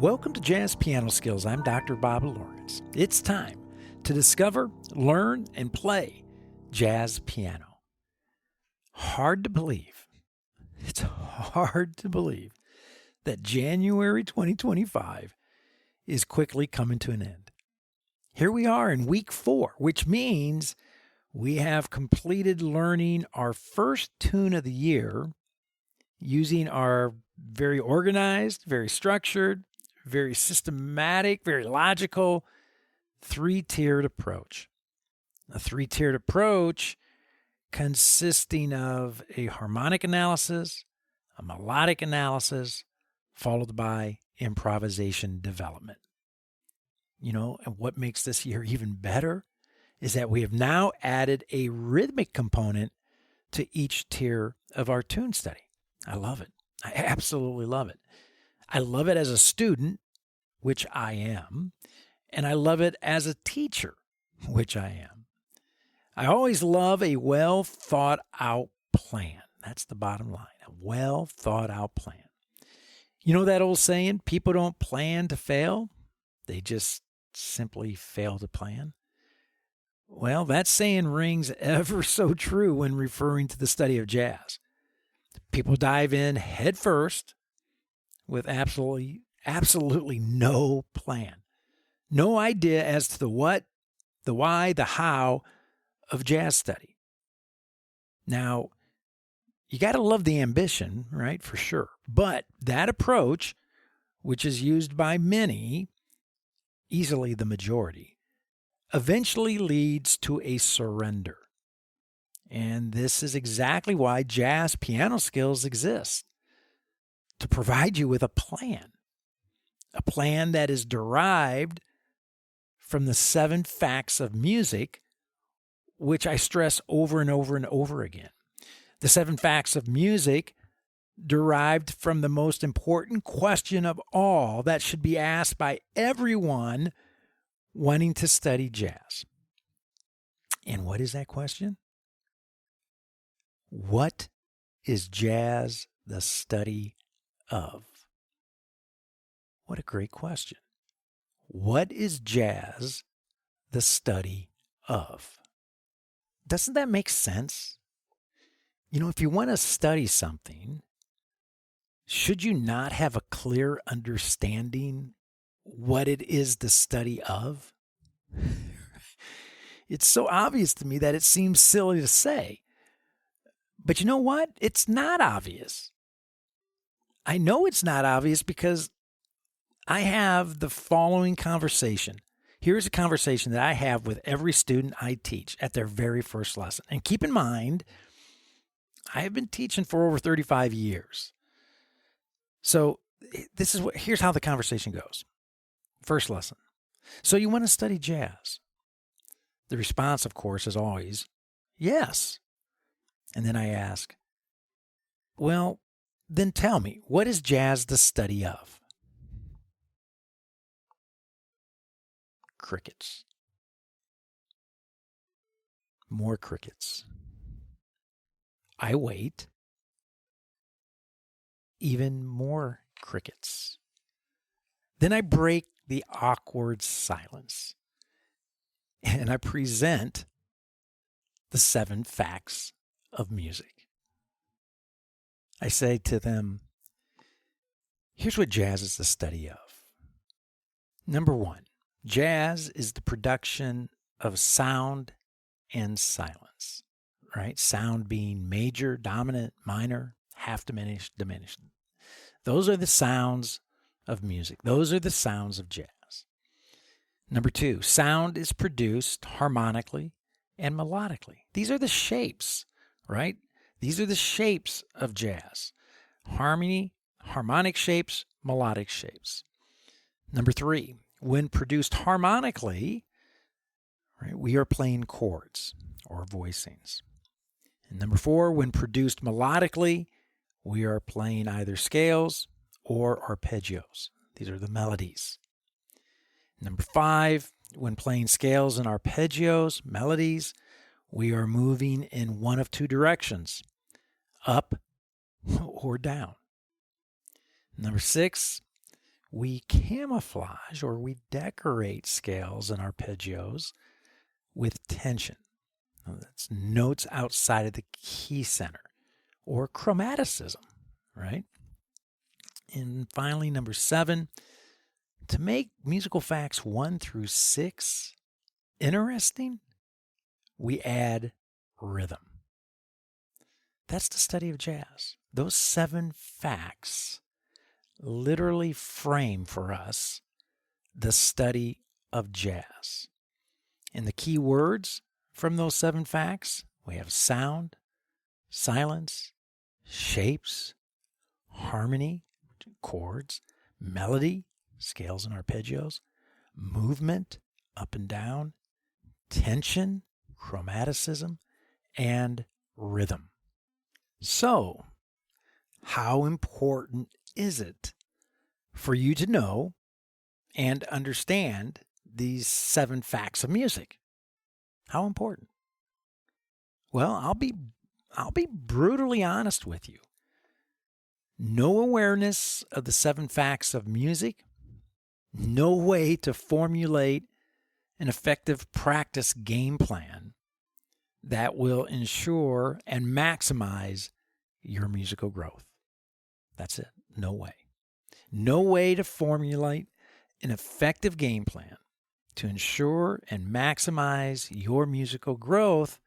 Welcome to Jazz Piano Skills. I'm Dr. Bob Lawrence. It's time to discover, learn, and play jazz piano. Hard to believe. It's hard to believe that January 2025 is quickly coming to an end. Here we are in week 4, which means we have completed learning our first tune of the year using our very organized, very structured, very systematic, very logical, 3-tiered approach. A 3-tiered approach consisting of a harmonic analysis, a melodic analysis, followed by improvisation development. You know, and what makes this year even better is that we have now added a rhythmic component to each tier of our tune study. I love it. I absolutely love it. I love it as a student, which I am, and I love it as a teacher, which I am. I always love a well thought out plan. That's the bottom line, a well thought out plan. You know that old saying, people don't plan to fail, they just simply fail to plan? Well, that saying rings ever so true when referring to the study of jazz. People dive in head first with absolutely no plan. No idea as to the what, the why, the how of jazz study. Now, you got to love the ambition, right? For sure. But that approach, which is used by many, easily the majority, eventually leads to a surrender. And this is exactly why jazz piano skills exist, to provide you with a plan that is derived from the 7 facts of music, which I stress over and over and over again. The 7 facts of music derived from the most important question of all that should be asked by everyone wanting to study jazz. And what is that question? What is jazz the study of? What a great question. What is jazz the study of? Doesn't that make sense? You know, if you want to study something, should you not have a clear understanding what it is the study of? It's so obvious to me that it seems silly to say. But you know what? It's not obvious. I know it's not obvious because I have the following conversation. Here's a conversation that I have with every student I teach at their very first lesson. And keep in mind, I have been teaching for over 35 years. So here's how the conversation goes. First lesson. So you want to study jazz? The response, of course, is always, yes. And then I ask, well, then tell me, what is jazz the study of? Crickets. More crickets. I wait. Even more crickets. Then I break the awkward silence and I present the 7 facts of music. I say to them, here's what jazz is the study of. Number 1, jazz is the production of sound and silence, right? Sound being major, dominant, minor, half diminished, diminished. Those are the sounds of music. Those are the sounds of jazz. Number 2, sound is produced harmonically and melodically. These are the shapes, right? These are the shapes of jazz. Harmony, harmonic shapes, melodic shapes. Number 3, when produced harmonically, right, we are playing chords or voicings. And number 4, when produced melodically, we are playing either scales or arpeggios. These are the melodies. Number 5, when playing scales and arpeggios, melodies, we are moving in one of 2 directions, up or down. Number 6, we camouflage or we decorate scales and arpeggios with tension. That's notes outside of the key center, or chromaticism, right? And finally, number 7, to make musical facts 1 through 6 interesting, we add rhythm. That's the study of jazz. Those 7 facts literally frame for us the study of jazz. And the key words from those 7 facts, we have sound, silence, shapes, harmony, chords, melody, scales and arpeggios, movement, up and down, tension, chromaticism, and rhythm. So, how important is it for you to know and understand these 7 facts of music? How important? Well, I'll be brutally honest with you. No awareness of the 7 facts of music, no way to formulate an effective practice game plan that will ensure and maximize your musical growth. That's it. No way. No way to formulate an effective game plan to ensure and maximize your musical growth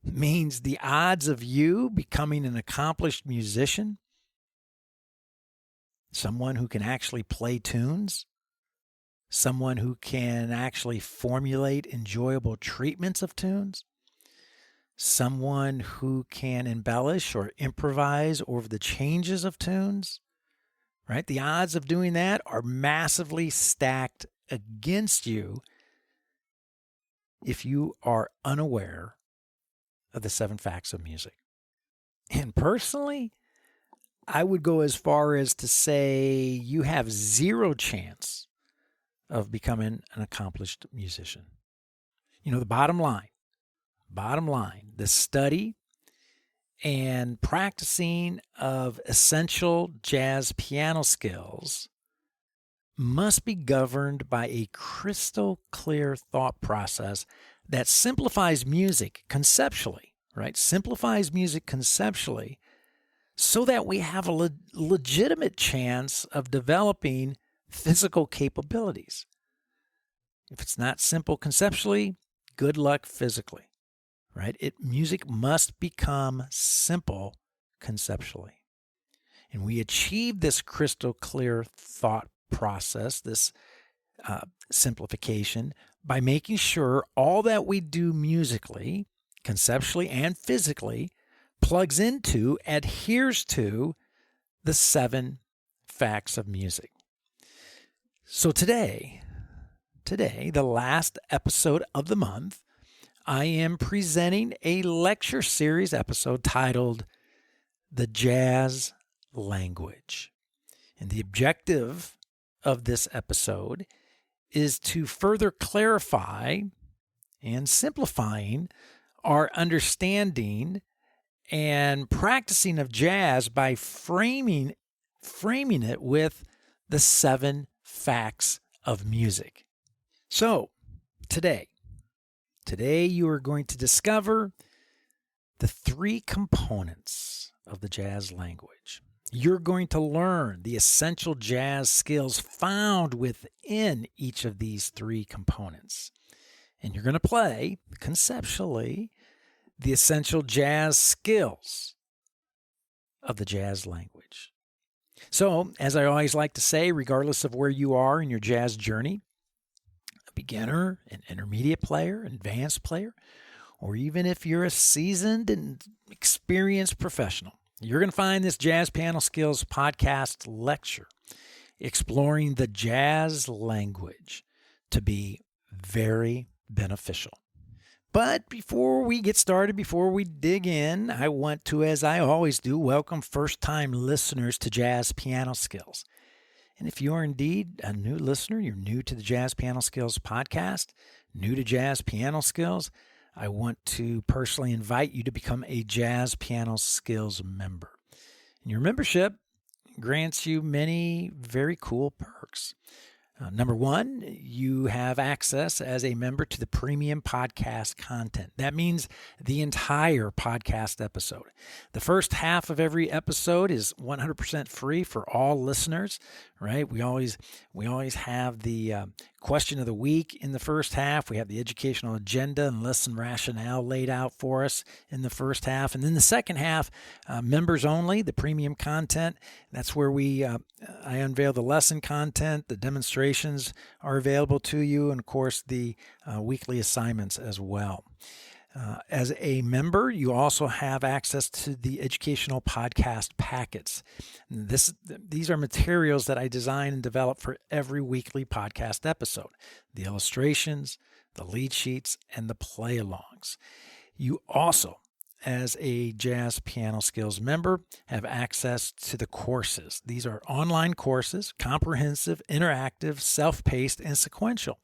means the odds of you becoming an accomplished musician, someone who can actually play tunes, someone who can actually formulate enjoyable treatments of tunes, someone who can embellish or improvise over the changes of tunes, right? The odds of doing that are massively stacked against you if you are unaware of the 7 facts of music. And personally, I would go as far as to say you have 0 chance of becoming an accomplished musician. You know, the bottom line, the study and practicing of essential jazz piano skills must be governed by a crystal clear thought process that simplifies music conceptually, right? Simplifies music conceptually so that we have a legitimate chance of developing physical capabilities. If it's not simple conceptually, good luck physically, right? Music must become simple conceptually. And we achieve this crystal clear thought process, this simplification, by making sure all that we do musically, conceptually, and physically plugs into, adheres to the 7 facts of music. So today, the last episode of the month, I am presenting a lecture series episode titled The Jazz Language. And the objective of this episode is to further clarify and simplifying our understanding and practicing of jazz by framing it with the 7 facts of music. So, today you are going to discover the 3 components of the jazz language. You're going to learn the essential jazz skills found within each of these 3 components. And you're going to play, conceptually, the essential jazz skills of the jazz language. So, as I always like to say, regardless of where you are in your jazz journey, a beginner, an intermediate player, an advanced player, or even if you're a seasoned and experienced professional, you're going to find this Jazz Piano Skills podcast lecture exploring the jazz language to be very beneficial. But before we get started, before we dig in, I want to, as I always do, welcome first-time listeners to Jazz Piano Skills. And if you are indeed a new listener, you're new to the Jazz Piano Skills podcast, new to Jazz Piano Skills, I want to personally invite you to become a Jazz Piano Skills member. And your membership grants you many very cool perks. Number one, you have access as a member to the premium podcast content. That means the entire podcast episode. The first half of every episode is 100% free for all listeners, right? We always have the question of the week in the first half. We have the educational agenda and lesson rationale laid out for us in the first half. And then the second half, members only, the premium content. That's where I unveil the lesson content, the demonstrations are available to you, and of course the weekly assignments as well. As a member, you also have access to the educational podcast packets. These are materials that I design and develop for every weekly podcast episode. The illustrations, the lead sheets, and the play-alongs. You also, as a Jazz Piano Skills member, have access to the courses. These are online courses, comprehensive, interactive, self-paced, and sequential.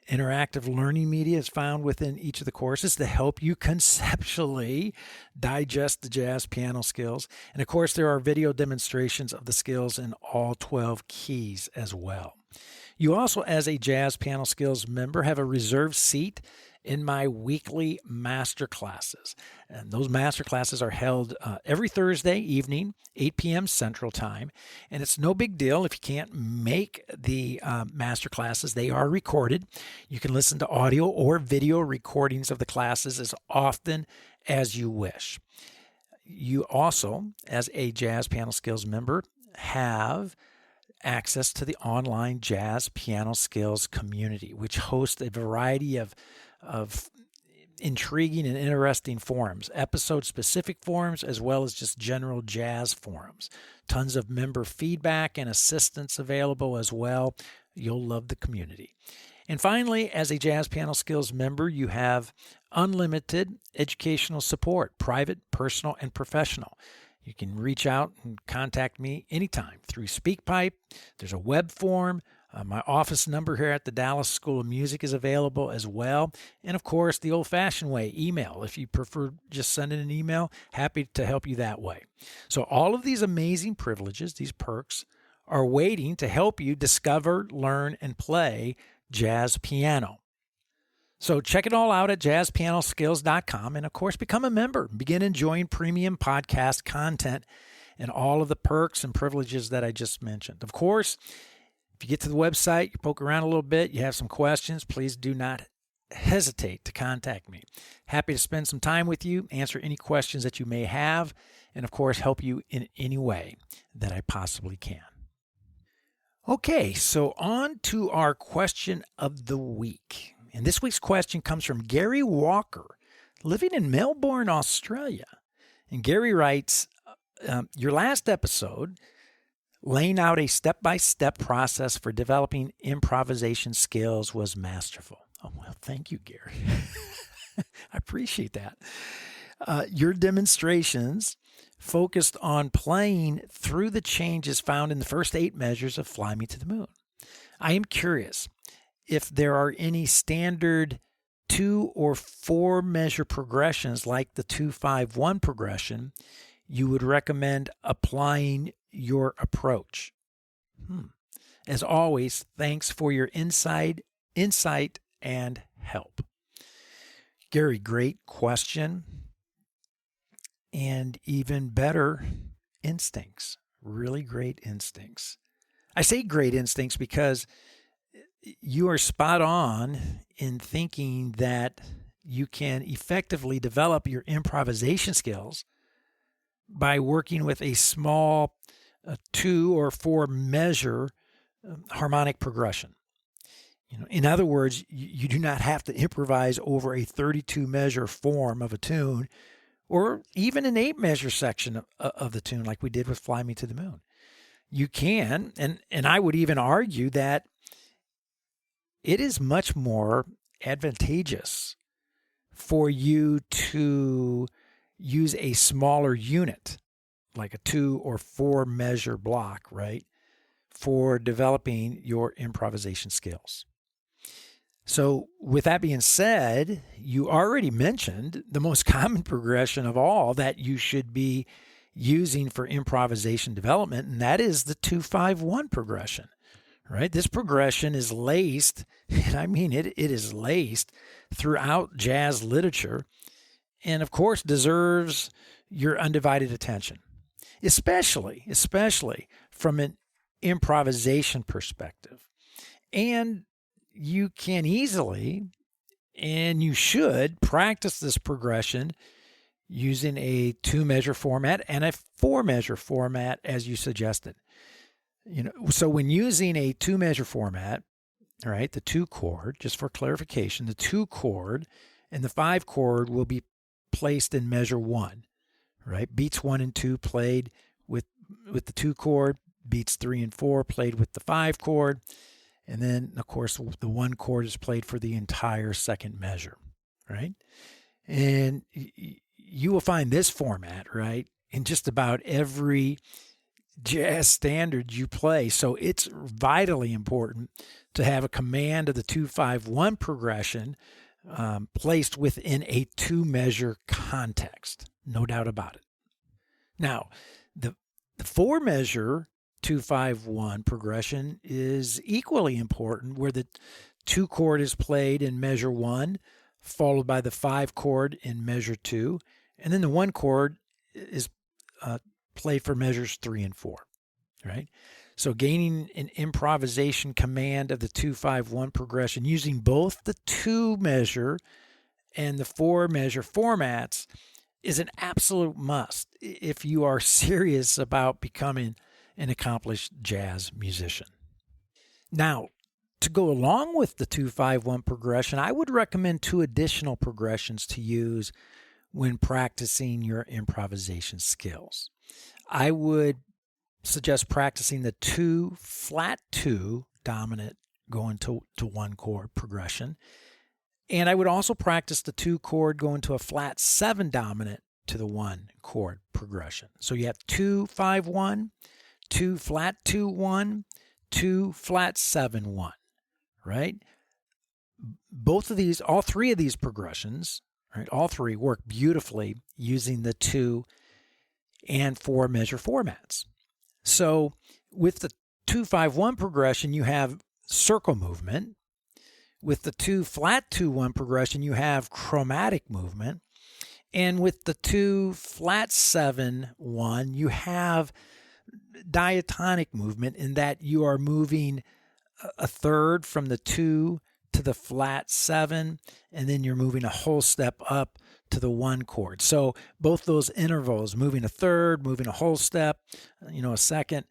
Interactive learning media is found within each of the courses to help you conceptually digest the jazz piano skills. And of course, there are video demonstrations of the skills in all 12 keys as well. You also, as a Jazz Piano Skills member, have a reserved seat in my weekly master classes. And those master classes are held every Thursday evening, 8 p.m. Central Time. And it's no big deal if you can't make the master classes. They are recorded. You can listen to audio or video recordings of the classes as often as you wish. You also, as a Jazz Piano Skills member, have access to the online Jazz Piano Skills community, which hosts a variety of intriguing and interesting forums, episode-specific forums, as well as just general jazz forums. Tons of member feedback and assistance available as well. You'll love the community. And finally, as a Jazz Piano Skills member, you have unlimited educational support, private, personal, and professional. You can reach out and contact me anytime through SpeakPipe. There's a web form. My office number here at the Dallas School of Music is available as well. And of course, the old-fashioned way, email. If you prefer just sending an email, happy to help you that way. So all of these amazing privileges, these perks, are waiting to help you discover, learn, and play jazz piano. So check it all out at jazzpianoskills.com. And of course, become a member. Begin enjoying premium podcast content and all of the perks and privileges that I just mentioned. Of course, if you get to the website, you poke around a little bit, you have some questions, please do not hesitate to contact me. Happy to spend some time with you, answer any questions that you may have, and of course, help you in any way that I possibly can. Okay, so on to our question of the week. And this week's question comes from Gary Walker, living in Melbourne, Australia. And Gary writes, your last episode, laying out a step-by-step process for developing improvisation skills, was masterful. Oh, well, thank you, Gary. I appreciate that. Your demonstrations focused on playing through the changes found in the first 8 measures of Fly Me to the Moon. I am curious if there are any standard 2 or 4 measure progressions like the 2-5-1 progression you would recommend applying your approach. As always, thanks for your insight and help. Gary, great question. And even better, instincts. Really great instincts. I say great instincts because you are spot on in thinking that you can effectively develop your improvisation skills by working with a small 2 or 4 measure harmonic progression. In other words, you do not have to improvise over a 32 measure form of a tune or even an 8 measure section of the tune like we did with Fly Me to the Moon. You can, and I would even argue that it is much more advantageous for you to use a smaller unit, like a 2 or 4 measure block, right, for developing your improvisation skills. So with that being said, you already mentioned the most common progression of all that you should be using for improvisation development, and that is the 2-5-1 progression, right? This progression is laced, and I mean it is laced throughout jazz literature, and of course deserves your undivided attention, especially from an improvisation perspective. And you can easily, and you should, practice this progression using a 2-measure format and a 4-measure format as you suggested. So when using a 2-measure format, all right, the 2 chord, just for clarification, the 2 chord and the 5 chord will be placed in measure 1, right? Beats 1 and 2 played with the 2 chord, beats 3 and 4 played with the 5 chord, and then of course the 1 chord is played for the entire second measure, right? And you will find this format, right, in just about every jazz standard you play. So it's vitally important to have a command of the 2-5-1 progression placed within a 2-measure context. No doubt about it. Now, the 4-measure 2-5-1 progression is equally important, where the 2 chord is played in measure 1, followed by the 5 chord in measure 2, and then the 1 chord is played for measures 3 and 4, right? So gaining an improvisation command of the 2-5-1 progression using both the 2-measure and the 4-measure formats is an absolute must if you are serious about becoming an accomplished jazz musician. Now, to go along with the 2-5-1 progression, I would recommend 2 additional progressions to use when practicing your improvisation skills. I would suggest practicing the 2 flat 2 dominant going to 1 chord progression. And I would also practice the 2 chord going to a flat 7 dominant to the 1 chord progression. So you have 2-5-1, 2 flat 2-1, 2 flat 7-1, right? All 3 of these progressions, right? All 3 work beautifully using the 2 and 4 measure formats. So with the 2-5-1 progression, you have circle movement. With the 2 flat 2-1 progression, you have chromatic movement. And with the 2 flat 7-1, you have diatonic movement, in that you are moving a third from the 2 to the flat 7, and then you're moving a whole step up to the 1 chord. So both those intervals, moving a third, moving a whole step, a second,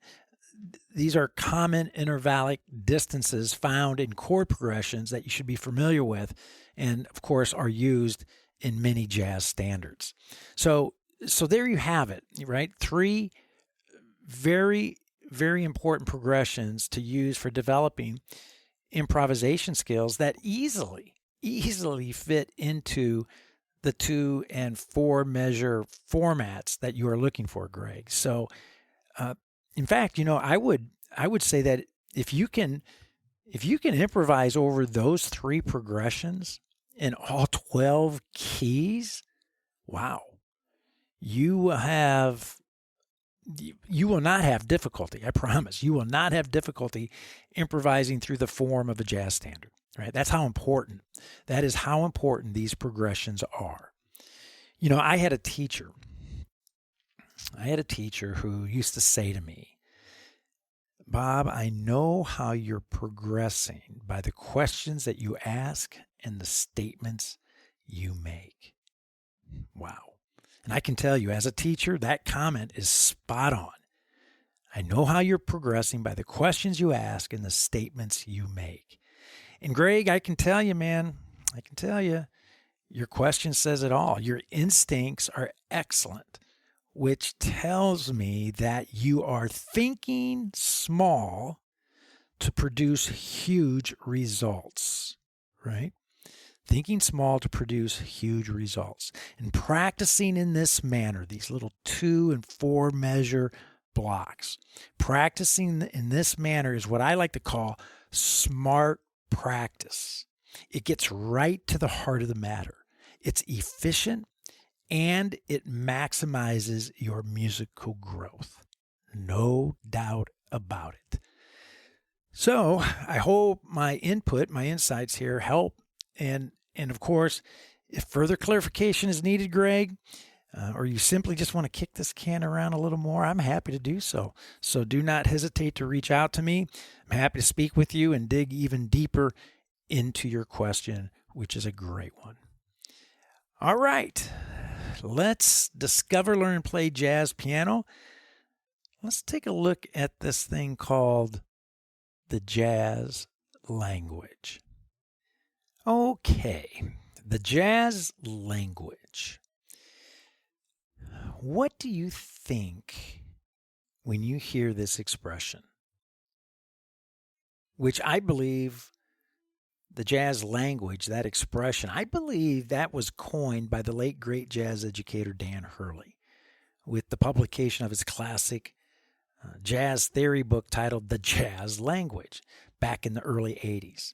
these are common intervallic distances found in chord progressions that you should be familiar with, and of course are used in many jazz standards. So there you have it, right? 3 very, very important progressions to use for developing improvisation skills that easily fit into the 2 and 4 measure formats that you are looking for, Greg. So, in fact, I would say that if you can improvise over those 3 progressions in all 12 keys, wow, you will not have difficulty. I promise. You will not have difficulty improvising through the form of a jazz standard, right? That is how important these progressions are. I had a teacher who used to say to me, Bob, I know how you're progressing by the questions that you ask and the statements you make. Wow. And I can tell you, as a teacher, that comment is spot on. I know how you're progressing by the questions you ask and the statements you make. And Greg, I can tell you, man, your question says it all. Your instincts are excellent, which tells me that you are thinking small to produce huge results, right? Thinking small to produce huge results. And practicing in this manner, these little 2 and 4 measure blocks, practicing in this manner is what I like to call smart practice. It gets right to the heart of the matter. It's efficient and it maximizes your musical growth. No doubt about it. So I hope my input, my insights here help. And of course, if further clarification is needed, Greg, or you simply just want to kick this can around a little more, I'm happy to do so. So do not hesitate to reach out to me. I'm happy to speak with you and dig even deeper into your question, which is a great one. All right, let's discover, learn, and play jazz piano. Let's take a look at this thing called the jazz language. Okay, the jazz language. What do you think when you hear this expression? Which I believe the jazz language, that expression, I believe that was coined by the late great jazz educator Dan Hurley with the publication of his classic jazz theory book titled The Jazz Language back in the early 80s.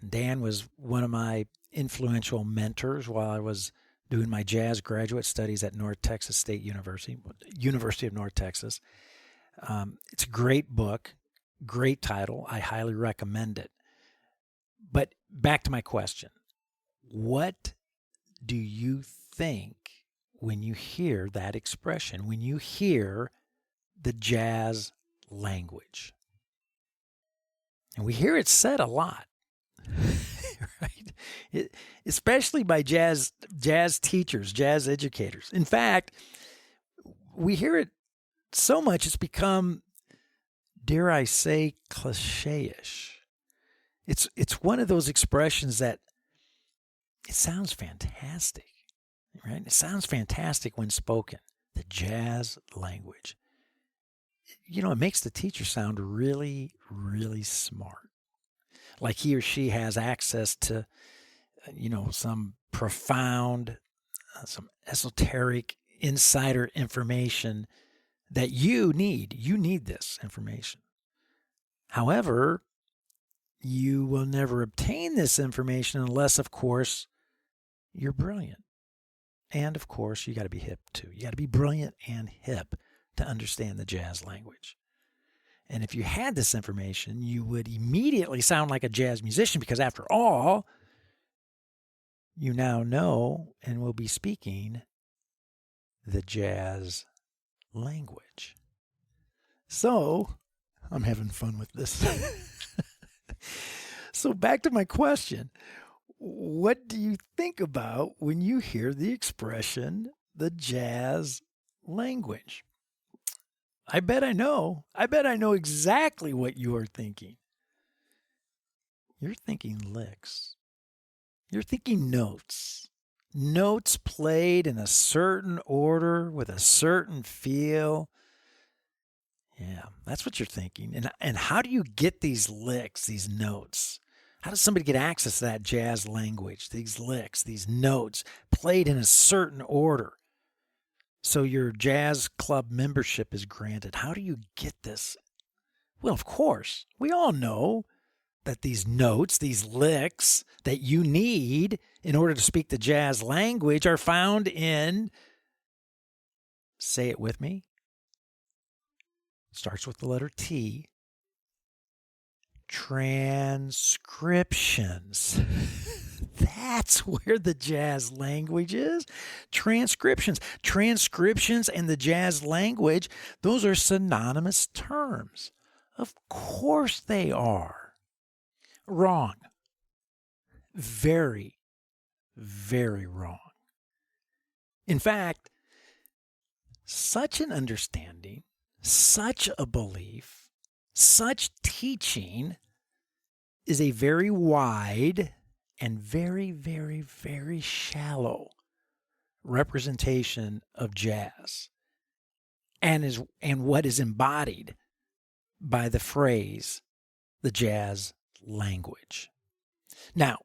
Dan was one of my influential mentors while I was doing my jazz graduate studies at North Texas State University, University of North Texas. It's a great book, great title. I highly recommend it. But back to my question. What do you think when you hear that expression, when you hear the jazz language? And we hear it said a lot, right? Especially by jazz teachers, jazz educators. In fact, we hear it so much it's become, dare I say, cliche-ish. It's one of those expressions that it sounds fantastic, right? It sounds fantastic when spoken. The jazz language. You know, it makes the teacher sound really, really smart. Like he or she has access to, some profound, some esoteric insider information that you need. You need this information. However, you will never obtain this information unless, of course, you're brilliant. And, of course, you got to be hip, too. You got to be brilliant and hip to understand the jazz language. And if you had this information, you would immediately sound like a jazz musician because, after all, you now know and will be speaking the jazz language. So, I'm having fun with this. So back to my question. What do you think about when you hear the expression, the jazz language? I bet I know. I bet I know exactly what you are thinking. You're thinking licks. You're thinking notes. Notes played in a certain order with a certain feel. Yeah, that's what you're thinking. And how do you get these licks, these notes? How does somebody get access to that jazz language, these licks, these notes played in a certain order? So your jazz club membership is granted. How do you get this? Well, of course, we all know that these notes, these licks that you need in order to speak the jazz language are found in, say it with me, starts with the letter T, transcriptions. That's where the jazz language is. Transcriptions. Transcriptions and the jazz language, those are synonymous terms. Of course they are. Wrong. Very, very wrong. In fact, such an understanding, such a belief, such teaching is a very wide and very, very, very shallow representation of jazz and what is embodied by the phrase, the jazz language. Now,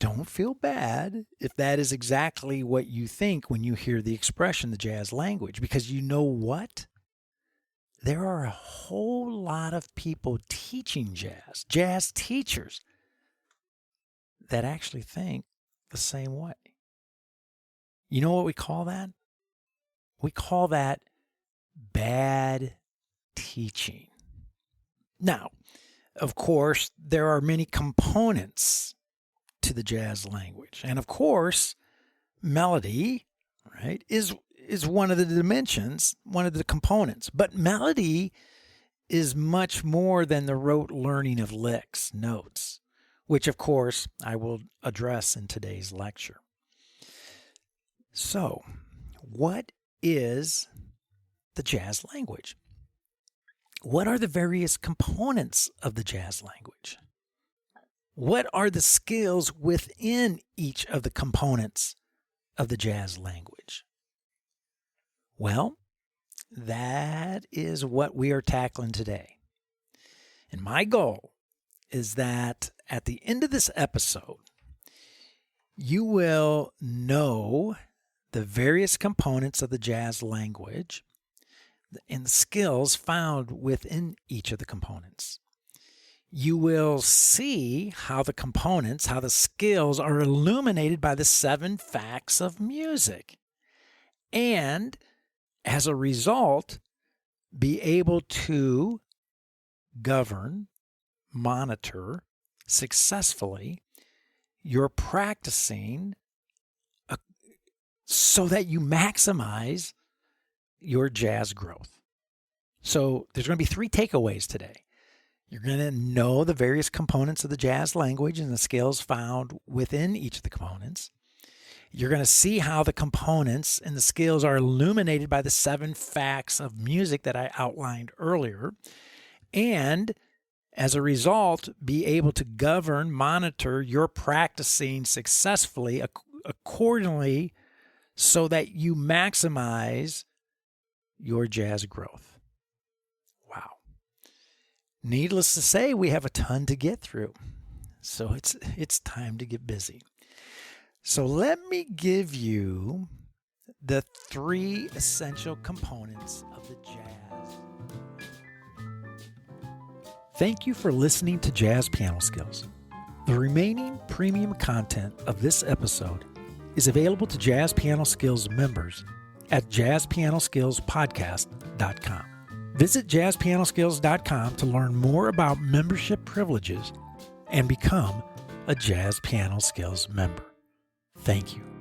don't feel bad if that is exactly what you think when you hear the expression, the jazz language, because you know what? There are a whole lot of people teaching jazz teachers, that actually think the same way. You know what we call that? We call that bad teaching. Now, of course, there are many components to the jazz language. And of course, melody, right, is one of the dimensions, one of the components. But melody is much more than the rote learning of licks, notes, which of course I will address in today's lecture. So, what is the jazz language? What are the various components of the jazz language? What are the skills within each of the components of the jazz language? Well, that is what we are tackling today. And my goal is that at the end of this episode, you will know the various components of the jazz language and the skills found within each of the components. You will see how the components, how the skills are illuminated by the 7 facts of music. And as a result, be able to govern, monitor successfully your practicing so that you maximize your jazz growth. So there's going to be 3 takeaways today. You're going to know the various components of the jazz language and the skills found within each of the components. You're going to see how the components and the skills are illuminated by the 7 facts of music that I outlined earlier. And as a result, be able to govern, monitor your practicing successfully accordingly so that you maximize your jazz growth. Wow. Needless to say, we have a ton to get through. So it's time to get busy. So let me give you the 3 essential components of the jazz. Thank you for listening to Jazz Piano Skills. The remaining premium content of this episode is available to Jazz Piano Skills members at jazzpianoskillspodcast.com. Visit jazzpianoskills.com to learn more about membership privileges and become a Jazz Piano Skills member. Thank you.